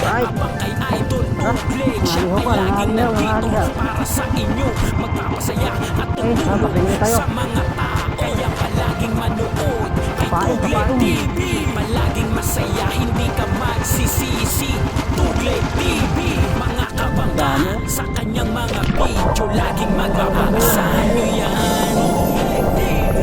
Habang kay Idol Oblate, siya ay laging nandito para sa inyo, magpapasaya at tutulong sa mga tao. Kaya palaging manood kay Tugled TV, palaging masaya, hindi ka magsisisi. Tugled TV, mga kabangga sa kanyang mga video, laging mag-aasahan nyo yan. Tugled TV,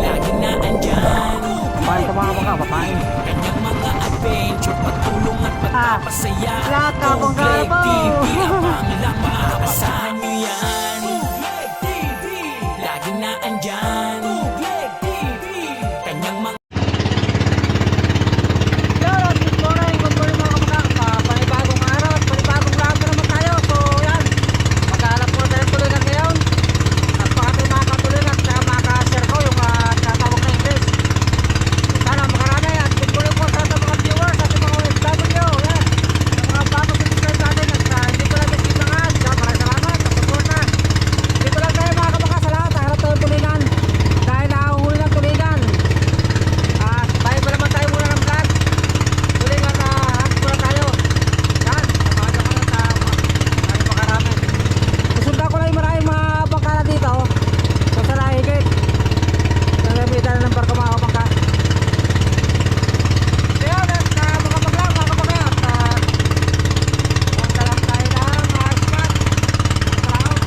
laging naandyan. Paano ito mga bangka? Papain. Kanyang mga adventure, pagtulong at pagpapasaya. Tugled TV, abang lang, maaasahan nyo yan. Tugled TV, laging naandyan. Tugled TV, kanyang mga Panibagong araw at panibagong vlog na naman tayo. So yan, maghahanap muna tayo ng tulingan ngayon. At baka tayo makakatuloy at makaka-share ko yung tatawag na English. Sana makarami at tuloy ko sa ating mga viewers at mga OFW. Yan, yung mga bago subscribe natin at hindi ko lang nasisangan. Maraming salamat sa support na. Dito lang tayo mga kabaka sa lahat. Harap tayo tulingan dahil nahuhuli ng tulingan. At tayo pa naman tayo muna ng vlog. Tulingan na harap muna tayo. Yan, samahan nyo kayo sa maraming makarami. Susundan ko lang yung maraming mga bangka na dito. So sa nahigit nagamitan na ng barko mga bangka. So yun, at mga baglang mga kabakay at punta lang tayo ng spot. Salamat.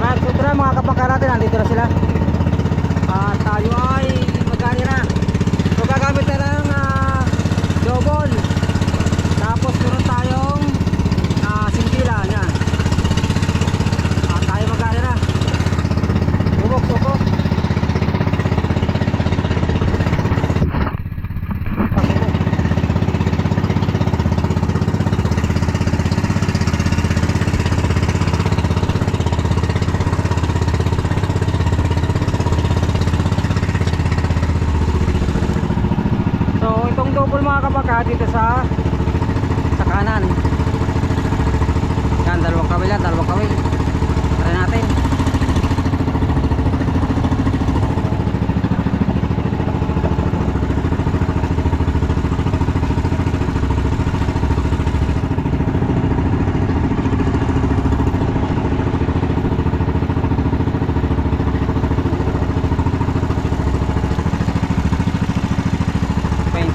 Right, so ito na mga kapangka natin, nandito na sila. At tayo ay magani na. So gagamit na ng double. Tapos meron tayong singkila. Yan. At tayo magani na. Bubok, bubok. So itong double mga kabaka dito sa kanan. Yan, dalawang kawil yan, dalawang kawil. Try natin.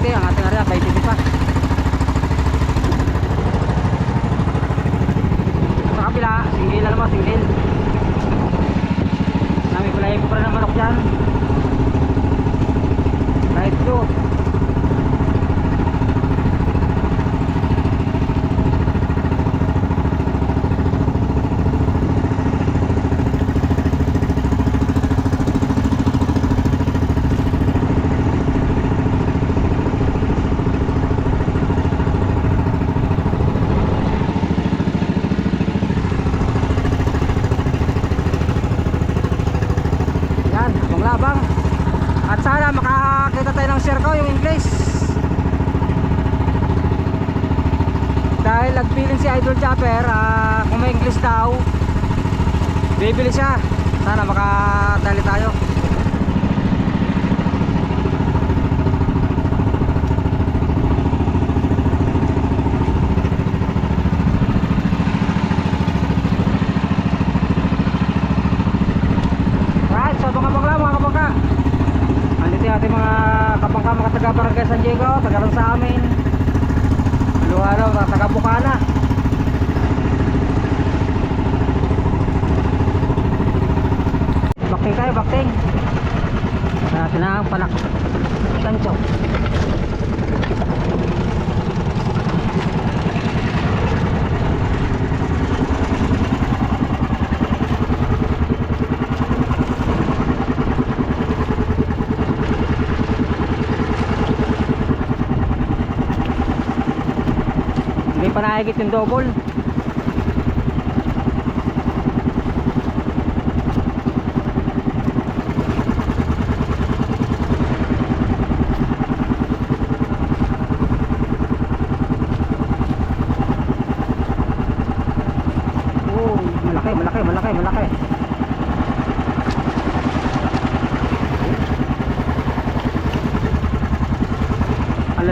Ang ating area, 20 pa. Sa kabila, singgil na naman, singgil. Namin kulayin ko pa rin ng manok dyan. Right to. Yan, abang labang. At sana makakita tayo ng share ko yung English. Dahil nagpiling si Idol Chopper, kung may English daw, bibili siya. Sana makatali tayo. Right, so mga bakla, mga kabangka, andito yung ating mga kabangka, mga taga Barangay San Diego, taga rin sa amin, Luharo, taga Bukana. Bakting tayo, bakting. Natin ang panak Sancho. Hindi pa nahigit yung double.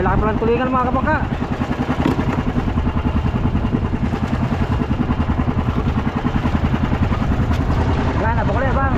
laki pa ng tulingan mga kabangka. Yan, abang ulit bang.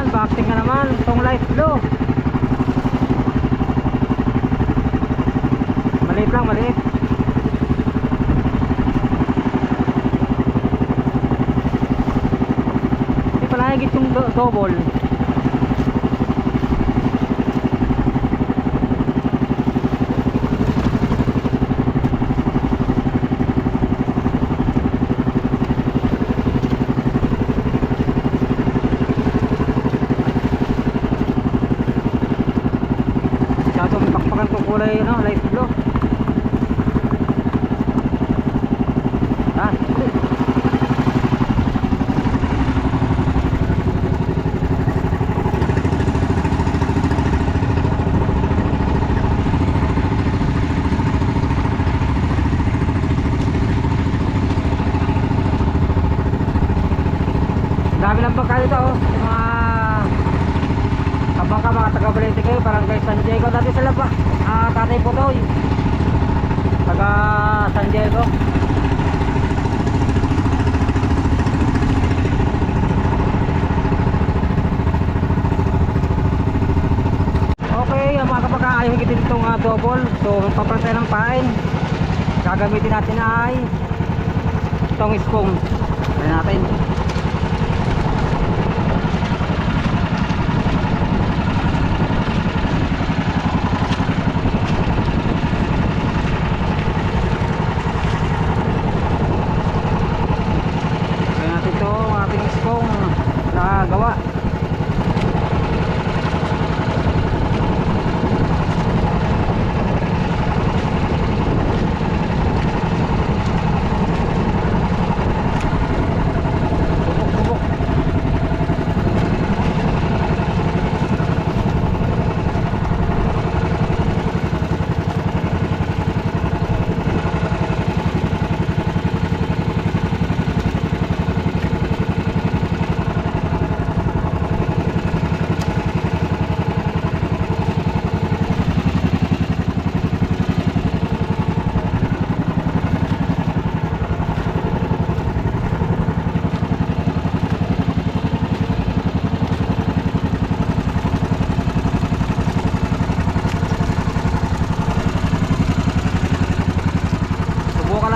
Backting na naman itong light blue. Maliit lang, maliit. Hindi pala higit yung double. Kulay no, light blue. Ah, dami lang bangka dito oh. Mga kabangka, mga taga-Balete kayo, parang kay San Diego dati sila pa. Tatay Putoy, taga San Diego. Okay, ang mga kapag ayaw higitin itong double. So magpapalit tayo ng pain. Gagamitin natin ay itong iskong. Ayan natin. Gawa.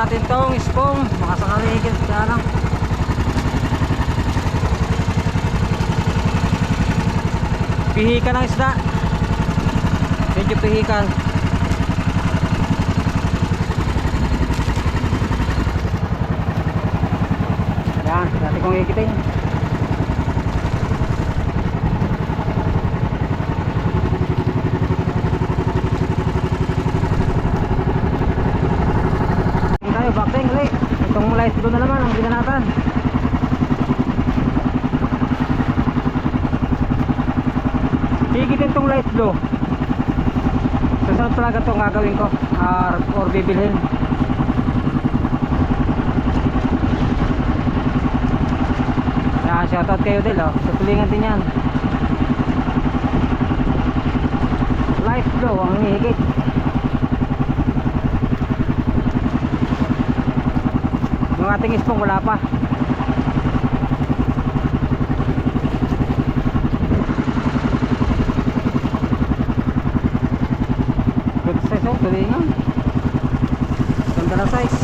natin tong ispong, makasakali higit kaya lang. Pihikan ng isda, medyo pihikan. Yan, dati kong higitin. Backting ulit. Itong light blue na naman ang ginanatan. Higitin itong light blue. Susunod talaga itong gagawin ko or bibilhin. Yan, shoutout kayo din oh. Tutulingan din yan. Light blue ang hihigit. Yung ating ispong wala pa. Good size oh, tulingan. Ganda na size.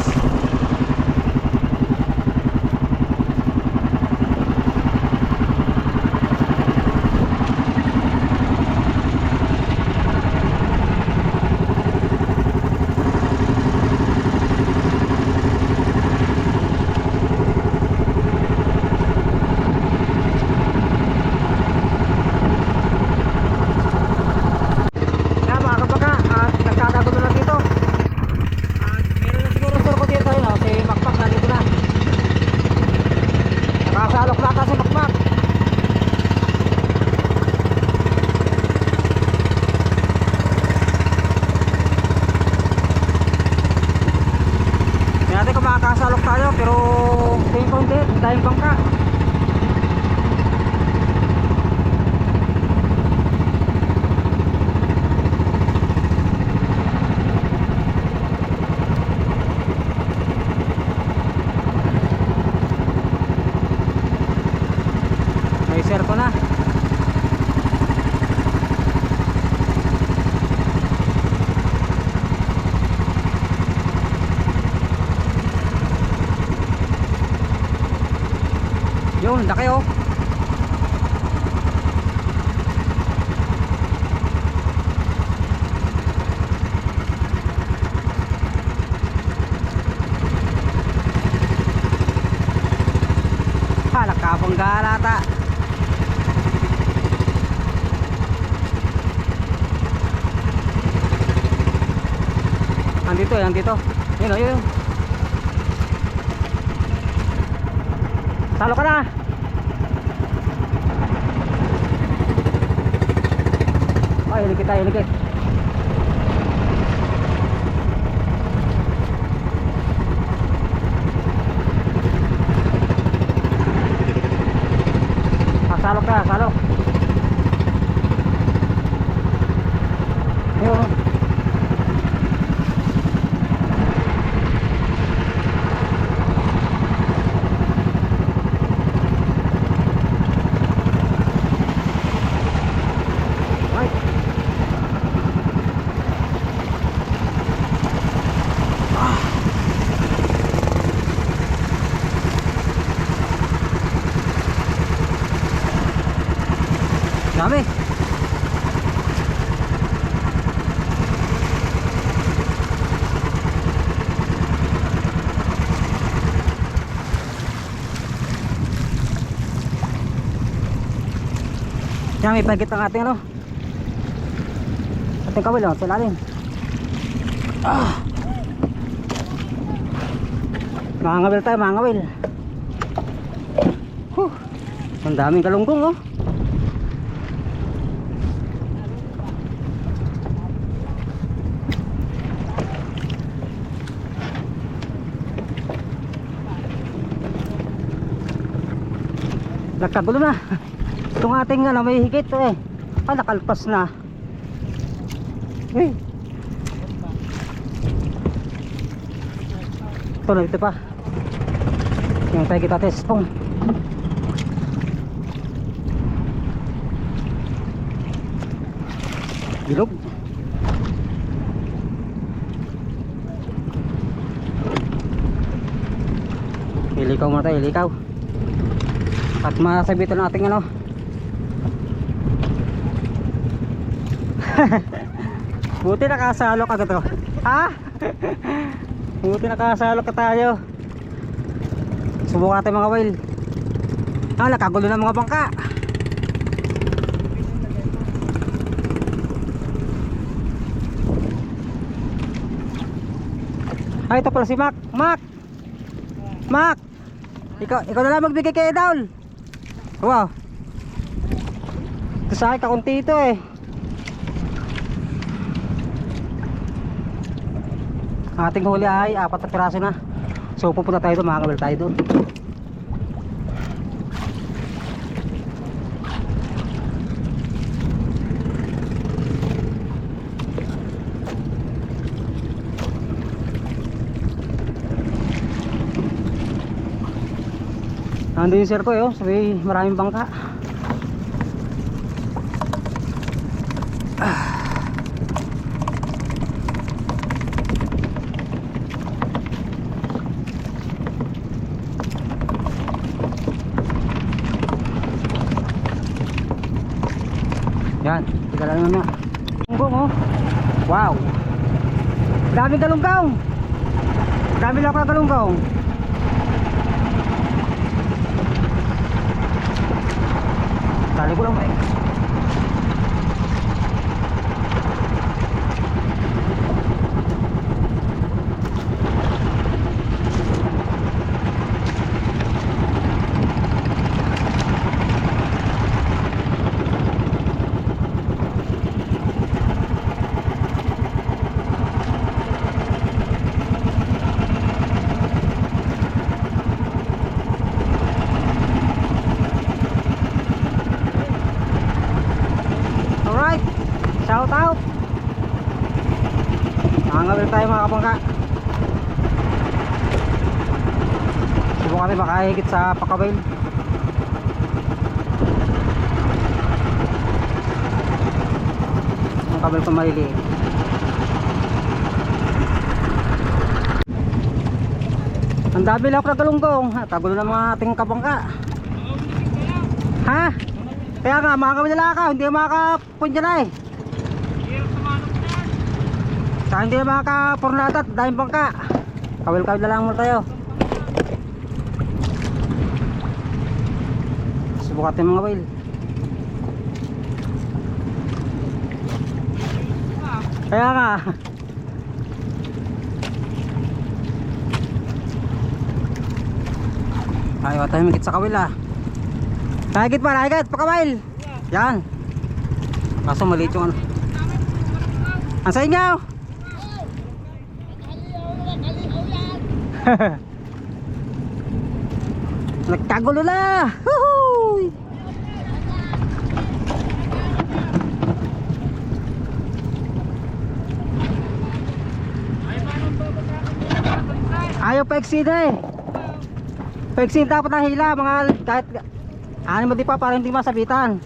nakasalok na ata si Makmak. Hindi natin kung makakasalok tayo, pero tingin ko hindi, dahil bangka. Share ko na. Yun, laki oh. Nakabangga ata. Andito eh, andito. Yun o, yun. Salo ka na. Ay, ilikit tayo, ilikit. Salok ka, salok. Yun. Ay. Dami. Yan, may pagkit ang ating ano, ating kawil oh, sa lalim. Mangawil tayo, mangawil. Ang daming galunggong oh. Nagkagulo na. Itong ating ano, may higit eh. Nakalpas na. Hey. Ito pa. Yung tayo kita testong. Bilog. Ilikaw muna tayo, ilikaw. At masabitan natin ano. Buti nakasalo ka to. Ha? Buti nakasalo ka tayo. Subukan natin mga whale. Nakagulo na mga bangka. Ay, ito pala si Mac. Mac! Mac! Ikaw na lang magbigay kay Daul. Wow. Ito sa akin kakunti ito eh. Ating huli ay 4 na piraso na. So pupunta tayo doon, makakabal tayo doon. Nandun yung sir ko eh, sabi maraming bangka. Yan, tiga lang naman. Galunggong oh. Wow. Dami galunggong. Dami lang ka galunggong. Tali ko lang ba eh. lang tayo mga kabangka. Subukan natin makahigit sa Pakabail. Ang kabel pa maliliit. Ang dami lang na galunggong. Tagulo ng mga ating kabangka. Ha? Kaya nga, makakawin ka. Hindi makakapunja na eh. Saka hindi na makakapurnata at daming bangka. Kawil-kawil na lang muna tayo. Subukan natin mga whale. Kaya nga. Ayaw tayo magit sa kawil ah. Nahigit pa, nahigit, pakawil. Yan. Kaso maliit yung ano. Ang sa inyo. Nagkagulo na. Woohoo! Ayaw pa eksida eh. Pa eksida dapat na hila mga kahit ano mo di pa para hindi masabitan.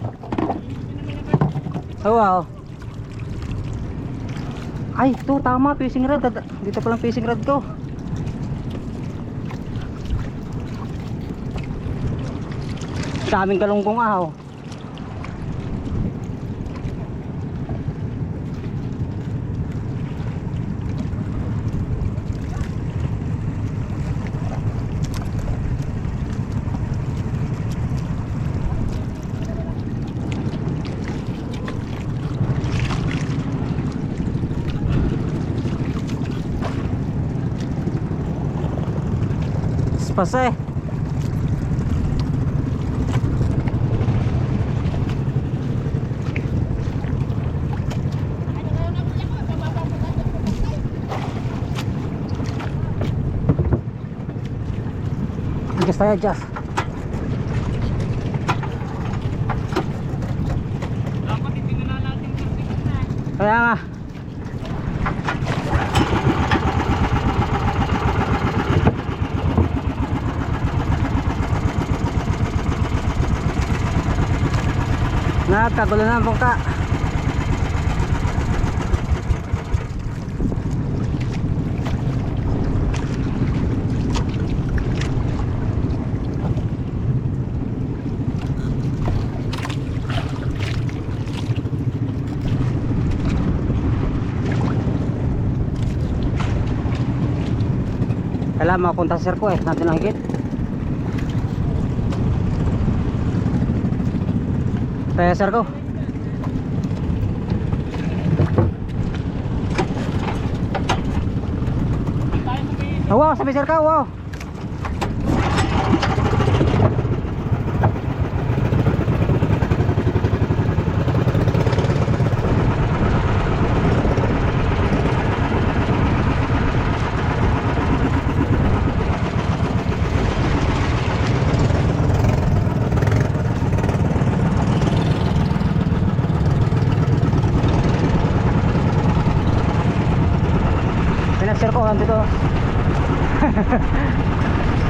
Oh wow. Ay ito tama, fishing rod. Dito palang fishing rod ko. Daming galunggong ahaw. Spase. Adjust tayo, adjust. Kaya nga. Nagkagulo na ang bangka. Kailangan makapunta sa sirko eh, natin ang higit. Kaya sirko. Oh, wow, sabi sirko, wow. Sir ko nandito.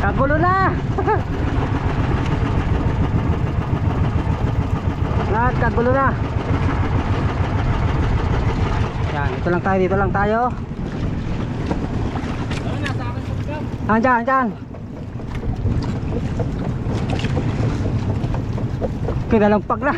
Kagulo na. Nagkagulo na. Yan, dito lang tayo, dito lang tayo. Andyan. Kinalampag na.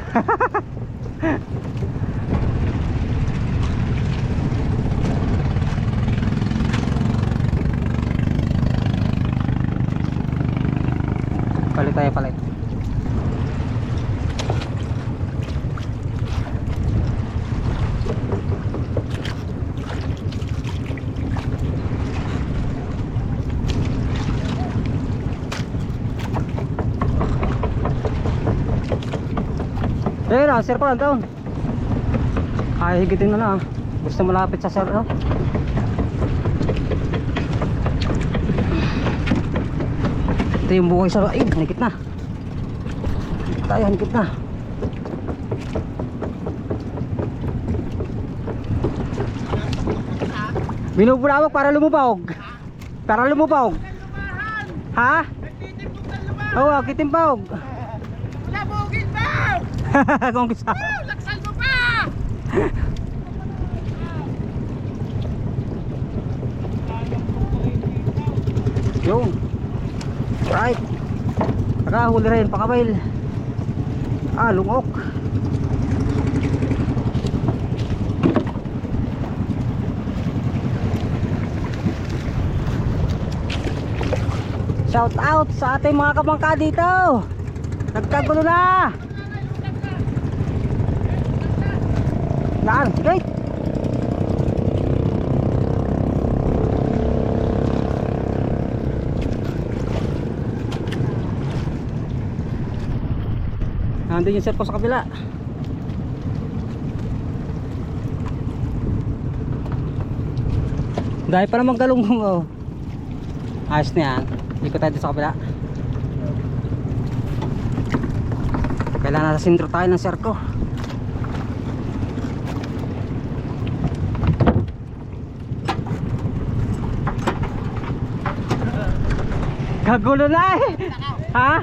Palit. Eh, sir ko lang doon. Ay, higitin mo na. Gusto malapit sa sir, no? Ito yung buhay sa ay, higit na. Tayo, higit na. Binubulawak para lumubog. Para lumubog. Ha? Oo, kitimpog. Labugin mo! Kung kisa. Laksan mo pa! Yung. Right. Nakahuli rin, pakabail. Lungok. Shout out sa ating mga kabangka dito. Nagkagulo na. Naan, sige. Nandun yung serpo sa kabila. Dahil pa naman galunggong oh. Ayos na yan. Ikot tayo sa kabila. Kailangan nasa sentro tayo ng serko. Kagulo na eh. Ha?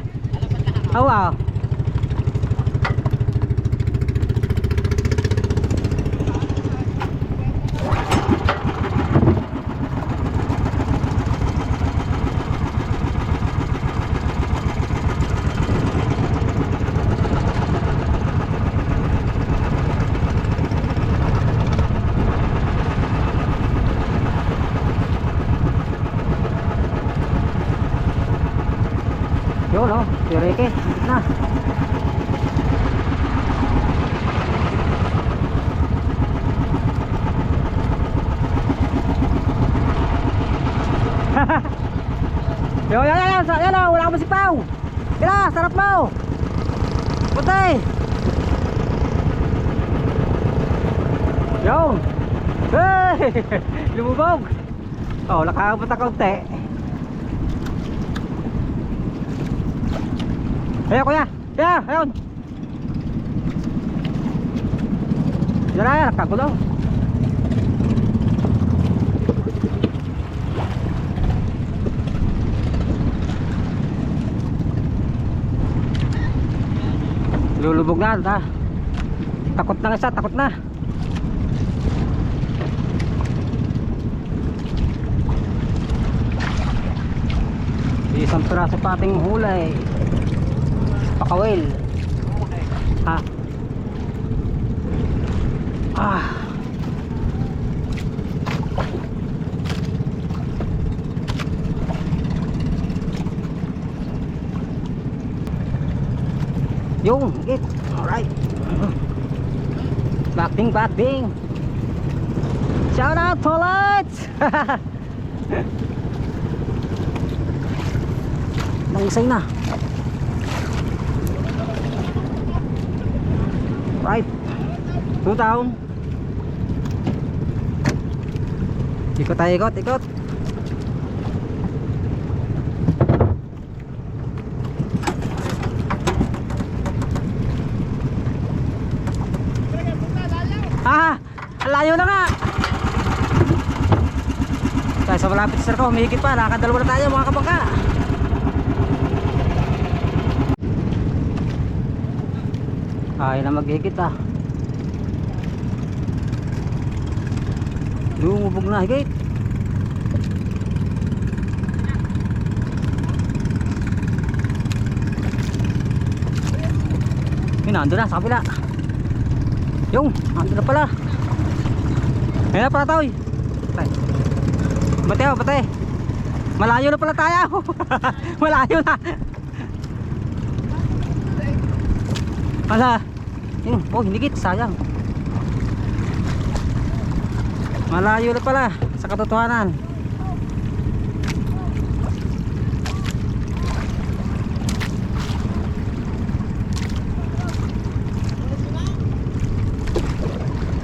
Oh, wow. Yun o, si Ricky, higit na. Yan o, wala ka masipaw. Kaya, sarap mo. Puti. Yun. Hey, lumubog. Oh, nakakabot na kaunti. Ayan kuya, kaya, ayun. Yan na yan, nagkagulo. Lulubog na, ha? Takot na isa, takot na. Isang piraso pa ating hulay. Pakawil. Ha. Yung, higit. Alright. Bating. Shout out Toilets. Nangisay na. Right. 2 down. Ikot tayo, ikot. Layo na nga. Kaya sa malapit sir ko, humihigit pa. Nakakadalawa na tayo mga kabangka. Ayaw na maghigit ah. Lumubog na higit. Yun, nandun na sa kabila. Yung, nandun na pala. Ayan na pala tayo. Batay. Malayo na pala tayo. Malayo na. Wala. Yun, oh hinigit, sayang. Malayo na pala sa katotohanan.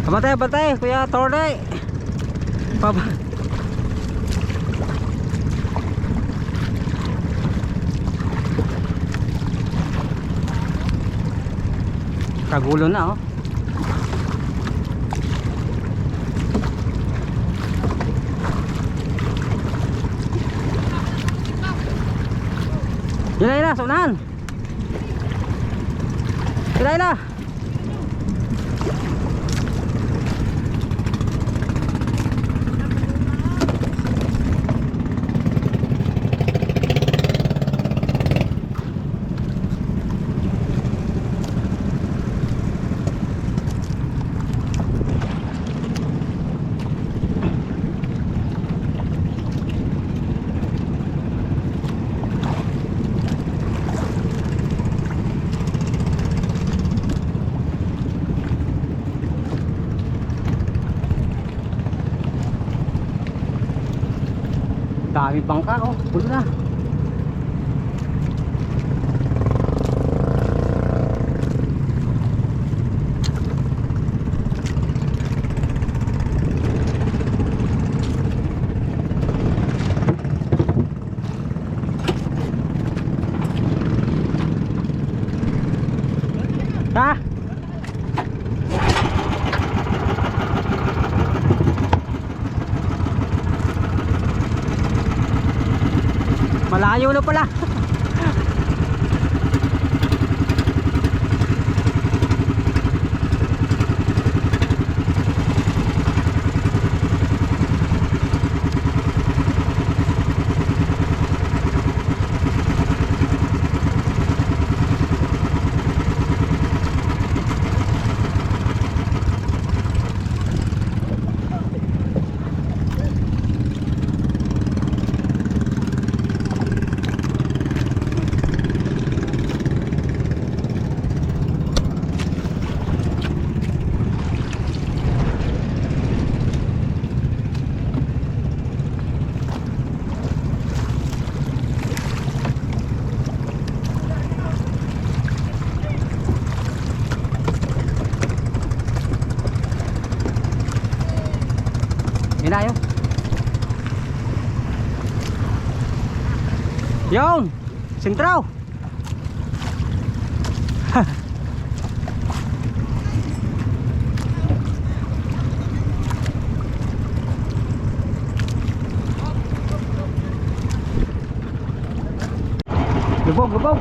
Batay, Kuya Torday. Kagulo na oh. Ila, sa unahan. Ila. Dami bangka, oh, pulo na. Ha? Malayo na pala. Hinayo. Yon, sentraw. Lubog.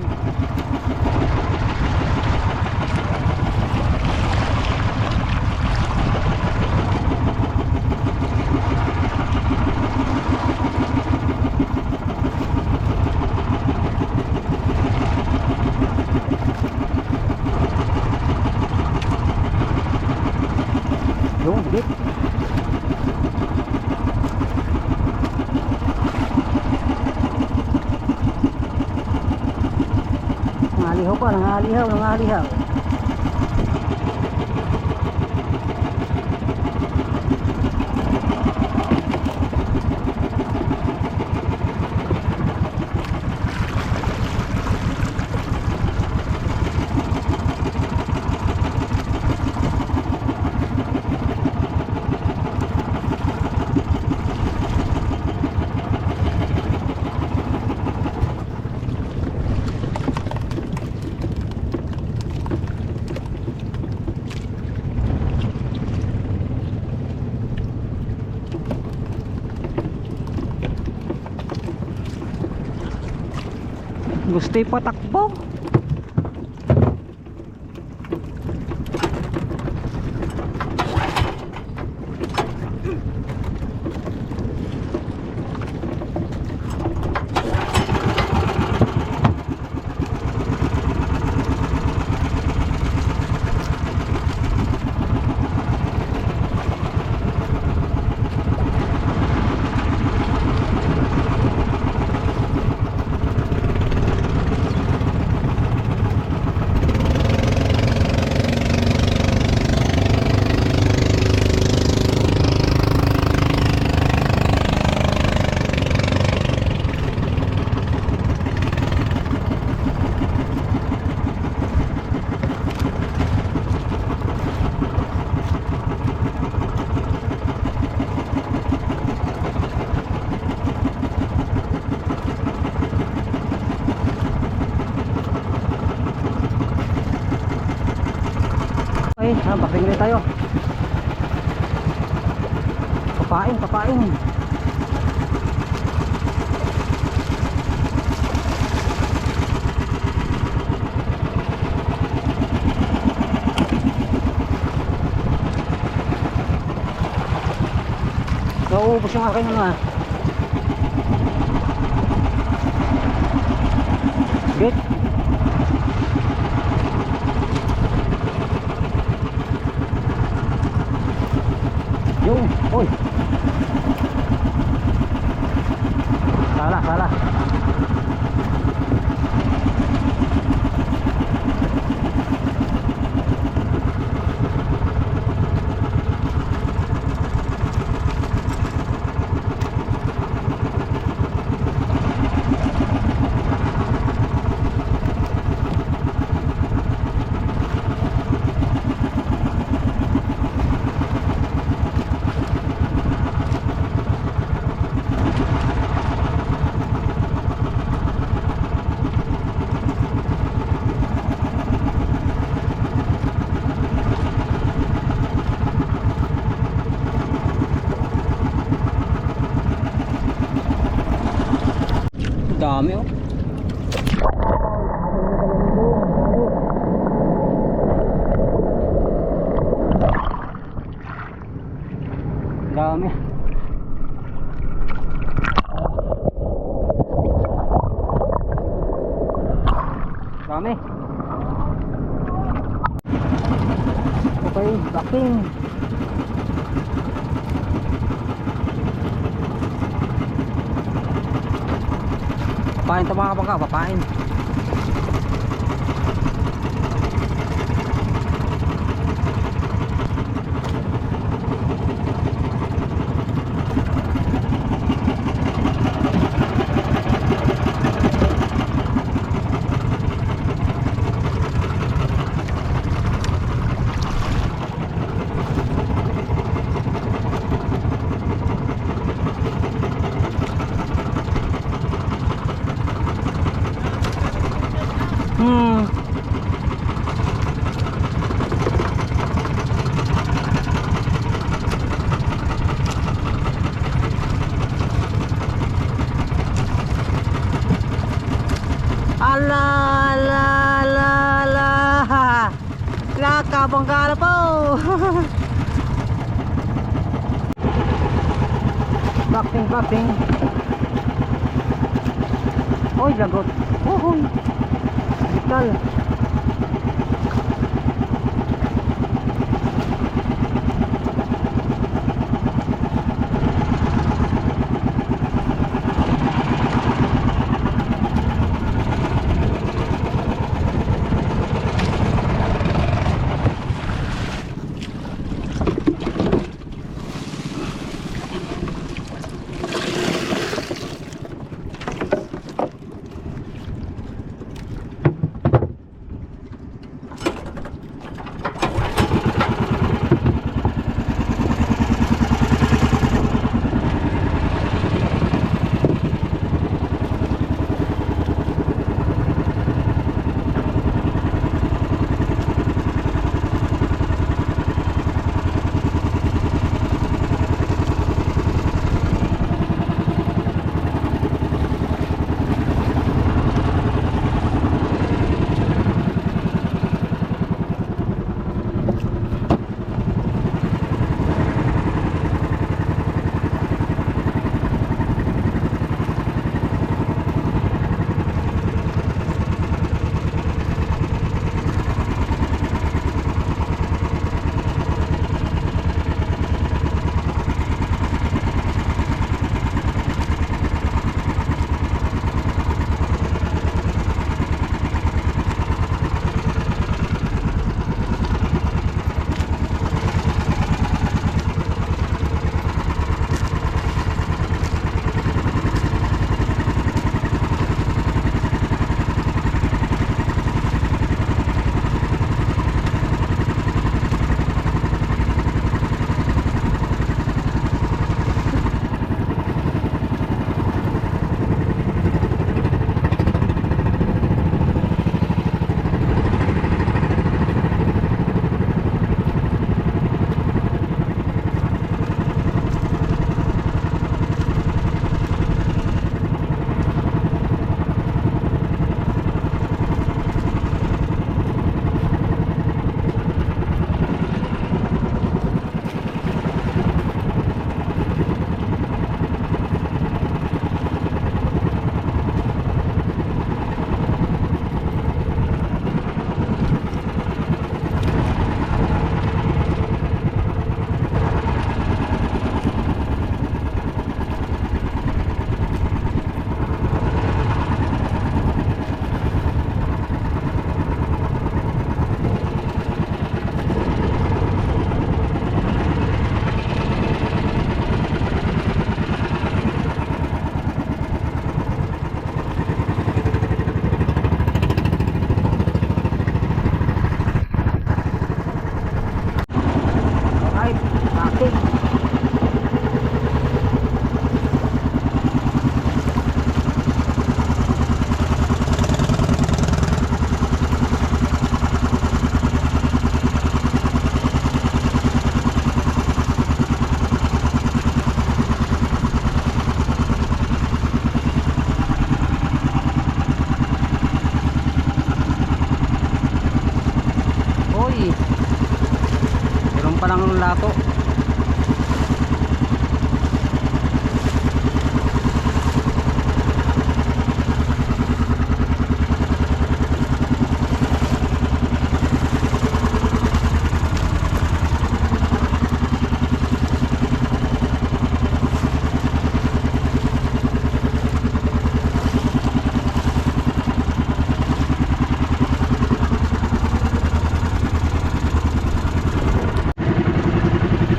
Yung bigit. Nangalihaw. Gusto patakbo. Baking ulit tayo. Kapain. naubos yung aking ano ah. Bit. Yung, oy. Salah, salah. Dami oh. Dami. Dami. Okay, backing. Papain ito mga kabangka, papain. Ala la la la Nakabangga na po. Backing, backing. Oy, lagot. Ohoy. Bikal. City. Meron pa lang ng lato.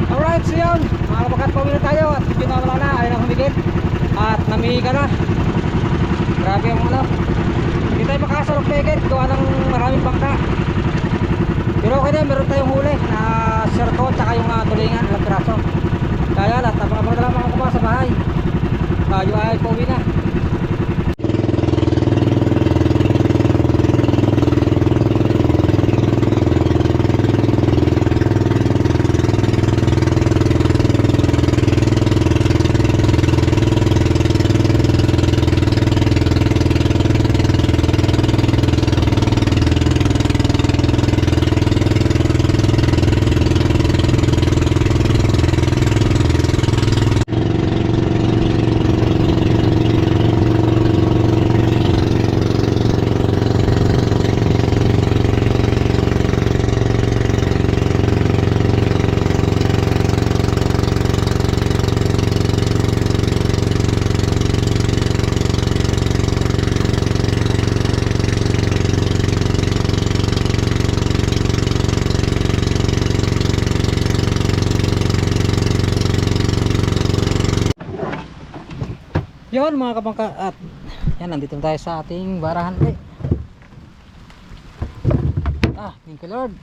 Alright, so yun, mga kabakat, pauwi na tayo at medyo nawala na, ayaw na humigit at namihiga na. Grabe ang ano, hindi tayo makasarap pegit, gawa ng maraming bangka. Pero okay na, meron tayong huli na sirko tsaka yung tulingan, ilang piraso. Kaya lahat, abang-abang na lang mga kumakas sa bahay. Yung ay pauwi na. Yun mga kabangka, at yan, nandito na tayo sa ating barahan ulit. Thank you Lord,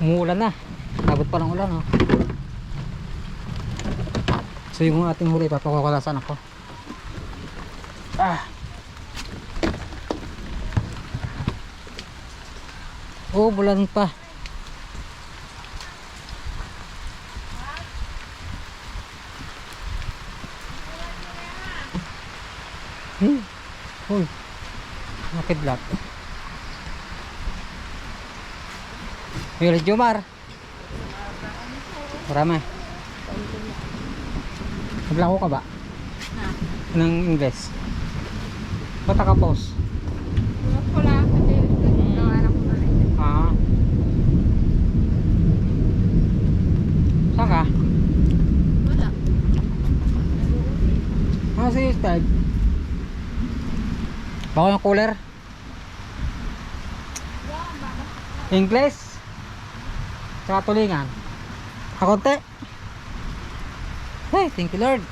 umuulan na, abot pa ng ulan, oh. So yung ating huli, papakukalasan ako. Oh, bulan pa. Uy, nakidlat. Yung Jomar marami. Naglako ka ba? Ng English? Ba't nakapos? Wala ako din. Nawalan ko na rin. Saan ka? Wala. Ano si Stag? Bako yung cooler? English? Tsaka tulingan? Kakonti? Hey, thank you Lord.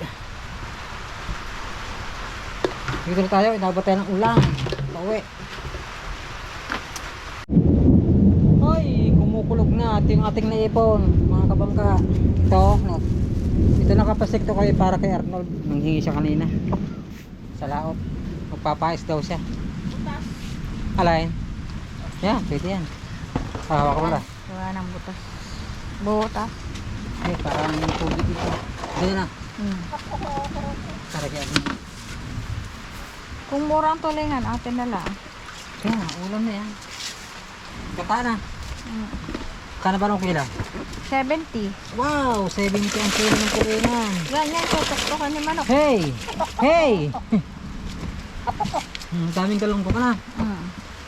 Dito na tayo, inabot tayo ng ulan. Pauwi. Ay, kumukulog na at yung ating naipon, mga kabangka. Ito nakapasik to kayo para kay Arnold. Nanghingi siya kanina sa laot. Magpapais daw siya. Alain? Yan, pwede yan. Hawak ko muna. Wala nang butas. Butas. Eh, parang yung tubig dito. Dito na. Para kay Arnold. Kung murang tulingan, atin na lang. Kaya, ulam na yan. Kata na. Kano ba nung kila? 70. Wow, 70 ang kilo ng tulingan. Ganyan, tutok-tokan ni manok. Hey! Hey! Daming galunggo ka na.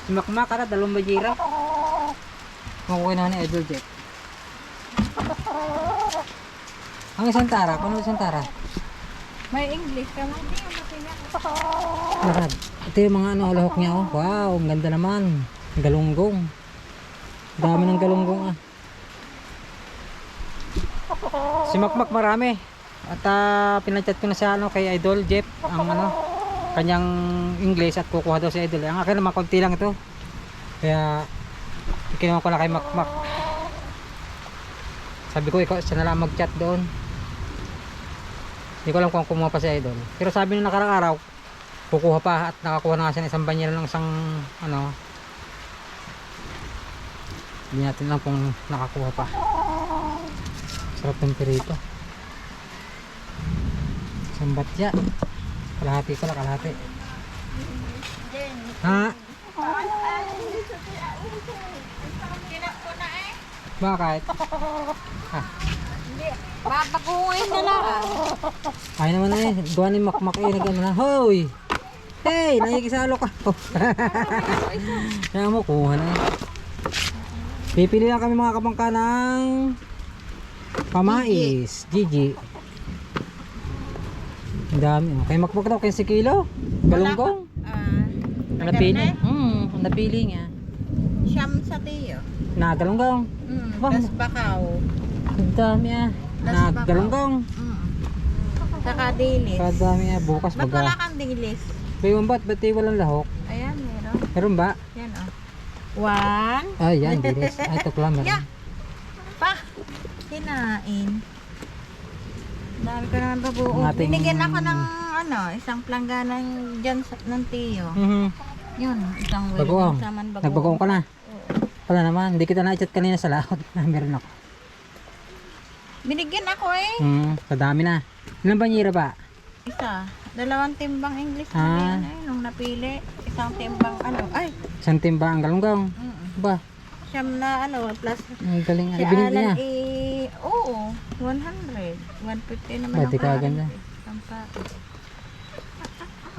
Sumakma ka na, dalawang bajira. Makukuha na ni Idol Jet. Ang isang tara, kung ano isang tara? May English ka man. Marad. Ito yung mga ano, lahok niya, oh. Wow, ang ganda naman. Galunggong. Dami ng galunggong, ah. Si Makmak marami. At pinachat ko na siya ano, kay Idol Jeff ang ano, kanyang English at kukuha daw si Idol. Ang akin naman konti lang ito. Kaya kinuha ko na kay Makmak. Sabi ko ikaw siya na lang mag-chat doon. Hindi ko alam kung kumuha pa si Idol. Pero sabi nung nakarang araw, kukuha pa at nakakuha na siya ng isang banyera ng isang ano. Hindi natin lang kung nakakuha pa. Sarap ng pirito. Isang batya. Kalahati pala, kalahati. Ha? Bakit? Babaguhin na lang. Ay naman na eh. Gawa ni Makmak eh. Nag-ano na. Hoy! Hey! Nakikisalo ka. Kaya mo, kuha na eh. Pipili lang kami mga kabangka ng pamais. Gigi. Ang dami. Kay Makmak daw, 15 kilo. Galunggong. Ang napili. Ang napili niya. Siyam sa tiyo. Na galunggong. Bang. Tas bakaw. Ang dami ah. Na galunggong. Saka dilis. Kadami ah. Bukas Ba't wala baga. kang dilis? Ba't ba't walang lahok? Ayan, meron. Meron ba? Yan o. One. Ay, yan. Dilis. Ay, ito pala meron. Yeah. Pa. Kinain. Dami ko naman babuo. Ang ating- Binigyan ako ng isang plangganan dyan ng tiyo. Yun, isang wheel. Bagoong. Saman Nagbagoong ka na. Wala naman. Hindi kita na-chat kanina sa laot. Meron ako. Binigyan ako eh. Kadami na. Ilang banyera ba? Isa. 2 timbang English Ah. na yan eh. Nung napili. Isang timbang Ay. Isang timba ang galunggong. Ba? Siyam na plus. Ang galing. Si Ay, binili Alan niya. oo. 100. 150 naman Pwede ang ka pares ganda. eh. Pampake.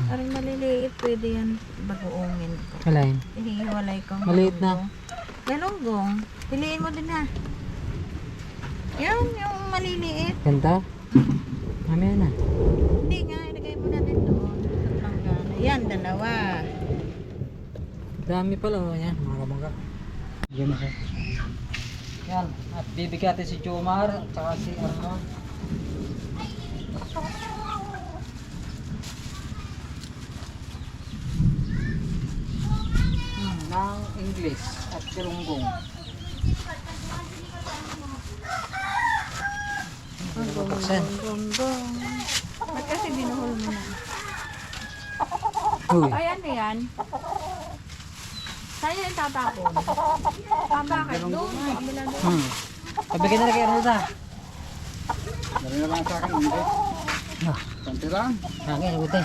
Parang maliliit. Pwede yan bagoongin ko. Alay. Ihiwalay ko. Maliit na. Galunggong. Piliin mo din ha. Yan, yung maliliit. Ganda. Mamaya na. Hindi nga, ilagay mo natin doon. Sa planggana. Yan, 2. Dami pala. Yan, mga kabangka. Diyan na siya. Yan. At bibigyan natin si Jomar. At saka si Arnold. Ng English at galunggong. Buksan. Gonggong. Ba't kasi binuhol mo na? Uy. Ay, ano yan? Saan yung tatapon? Bakit? Doon. Kabila doon. Pabigyan na rin kay Arnold ah. Dali na lang sa akin, hindi. Kanti lang. Hangin, buti.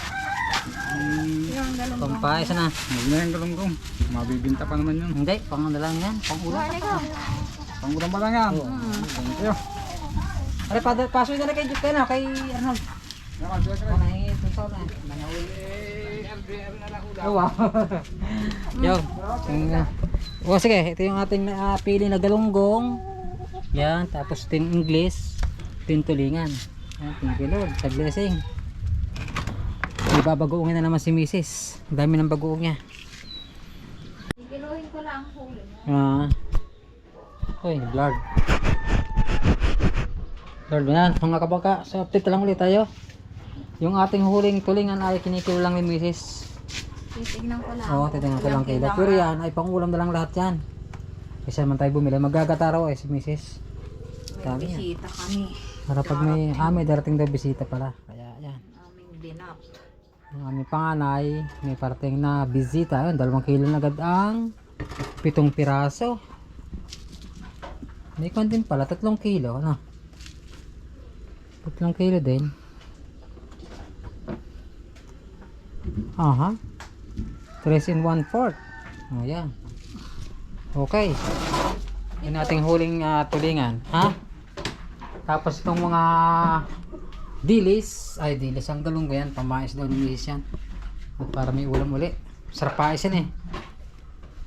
Yung galunggong. Pampayas na. Huwag na yung galunggong. Mabibinta pa naman yun. Hindi, pang ano lang yan. Pang ulam. Wala ka. Pangulang pa lang yan. Thank you. Aray, pasoy na rin kay Juke na, kay Arnold. Yaman, sila ka. Ano, nahingi ito sa na. Oh, wow. Yo. O sige, ito yung ating pili na galunggong. Yan, tapos ito yung English. Ito yung tulingan. Yan, thank you Lord, sa blessing. Ibabagoongin na naman si Mrs. Ang dami ng bagoong niya. Ikiluhin ko lang ang huli. Uy, Lord. Lord, yan, mga kabangka, so update lang ulit tayo. Yung ating huling tulingan ay kinikilo lang ni Mrs. Titignan ko lang. Oo, titignan ko lang kilo. Pero yan, ay pangulam na lang lahat yan. Kasi naman tayo bumili. Magagata raw eh si Mrs. Dami yan. Bisita kami. Para pag may darating daw bisita pala. Kaya yan. Aming dinap. Ang aming panganay, may parating na bisita. Ayun, 2 kilo na agad ang 7 piraso. May kwan din pala, 3 kilo. Ano? 3 kilo din. Aha. 3 and 1/4. O yan. Okay. Yung ating huling tulingan. Ha? Tapos itong mga dilis. Ay, dilis ang galunggong yan. Pamais daw ni Mrs. yan. At para may ulam uli. Sarap pais yan eh.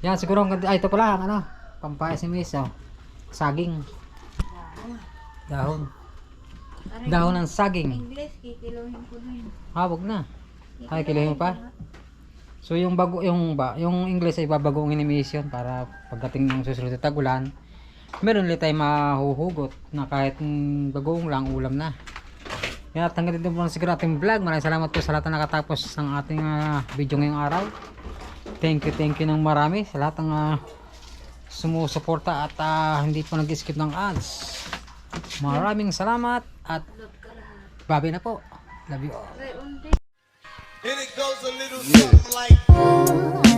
Yan, siguro ang ganda. Ay, ito pala. Ano? Pampais ni Mrs. Oh. Saging. Dahon. Dahon ng saging. English, kikiluhin ko din. Wag na. Ay, kiluhin mo pa. So yung yung English ay babagoongin ni Mrs. yun para pagdating ng susunod na tag-ulan, meron ulit tayong mahuhugot na kahit bagoong lang ulam na. Kaya tanggalin din po na siguro ating vlog. Maraming salamat po sa lahat na nakatapos ng ating video ngayong araw. Thank you ng marami sa lahat ng sumusuporta at hindi po nag-skip ng ads. Maraming salamat at babi na po. Love you all. And it goes a little something like